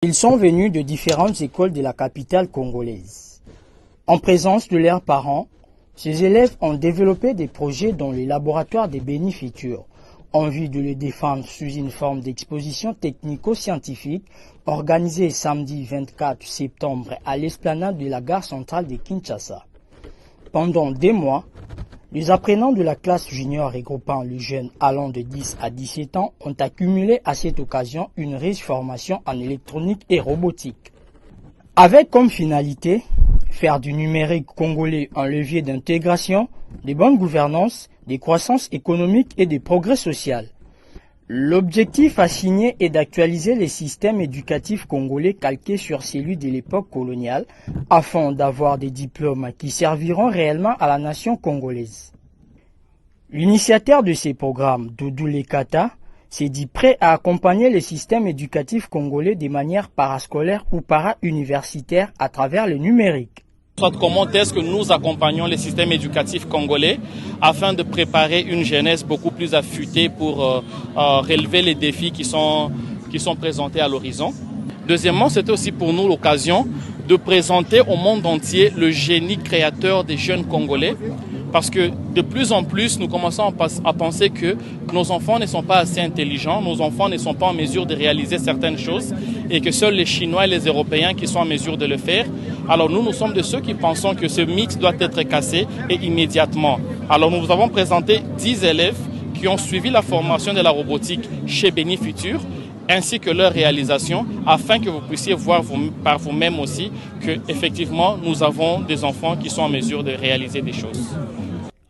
Ils sont venus de différentes écoles de la capitale congolaise. En présence de leurs parents, ces élèves ont développé des projets dans les laboratoires des Béni Futurs, en vue de les défendre sous une forme d'exposition technico-scientifique organisée samedi 24 septembre à l'esplanade de la gare centrale de Kinshasa. Pendant des mois, les apprenants de la classe junior regroupant les jeunes allant de 10 à 17 ans ont accumulé à cette occasion une riche formation en électronique et robotique. Avec comme finalité, faire du numérique congolais un levier d'intégration, de bonne gouvernance, de croissance économique et de progrès social. L'objectif assigné est d'actualiser les systèmes éducatifs congolais calqués sur celui de l'époque coloniale afin d'avoir des diplômes qui serviront réellement à la nation congolaise. L'initiateur de ces programmes, Doudou Lekata, s'est dit prêt à accompagner les systèmes éducatifs congolais de manière parascolaire ou para-universitaire à travers le numérique. Comment est-ce que nous accompagnons les systèmes éducatifs congolais afin de préparer une jeunesse beaucoup plus affûtée pour relever les défis qui sont présentés à l'horizon. Deuxièmement, c'était aussi pour nous l'occasion de présenter au monde entier le génie créateur des jeunes Congolais. Parce que de plus en plus, nous commençons à penser que nos enfants ne sont pas assez intelligents, nos enfants ne sont pas en mesure de réaliser certaines choses et que seuls les Chinois et les Européens qui sont en mesure de le faire. Alors nous sommes de ceux qui pensons que ce mythe doit être cassé et immédiatement. Alors nous vous avons présenté 10 élèves qui ont suivi la formation de la robotique chez Béni Futurs, ainsi que leur réalisation, afin que vous puissiez voir par vous-même aussi que effectivement nous avons des enfants qui sont en mesure de réaliser des choses.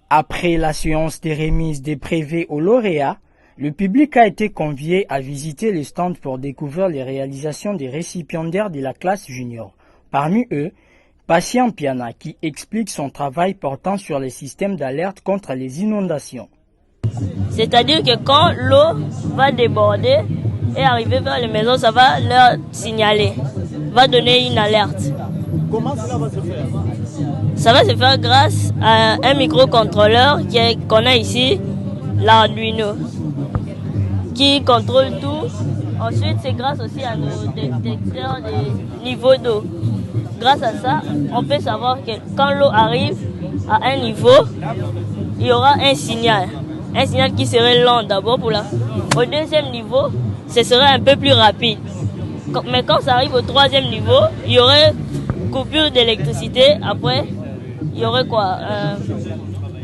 Après la séance des remises des brevets aux lauréats, le public a été convié à visiter les stands pour découvrir les réalisations des récipiendaires de la classe junior. Parmi eux, Patient Piana qui explique son travail portant sur les systèmes d'alerte contre les inondations. C'est-à-dire que quand l'eau va déborder et arriver vers les maisons, ça va leur signaler, va donner une alerte. Comment cela va se faire? Ça va se faire grâce à un microcontrôleur qu'on a ici, l'Arduino, qui contrôle tout. Ensuite, c'est grâce aussi à nos détecteurs de niveau d'eau. Grâce à ça, on peut savoir que quand l'eau arrive à un niveau, il y aura un signal. Un signal qui serait lent d'abord au deuxième niveau, ce serait un peu plus rapide. Mais quand ça arrive au troisième niveau, il y aurait coupure d'électricité. Après, il y aurait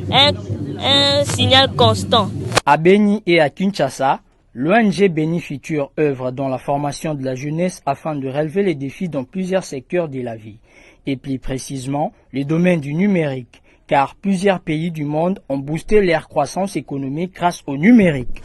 un signal constant. À Béni et à Kinshasa, l'ONG Béni Futurs œuvre dans la formation de la jeunesse afin de relever les défis dans plusieurs secteurs de la vie, et plus précisément les domaines du numérique, car plusieurs pays du monde ont boosté leur croissance économique grâce au numérique.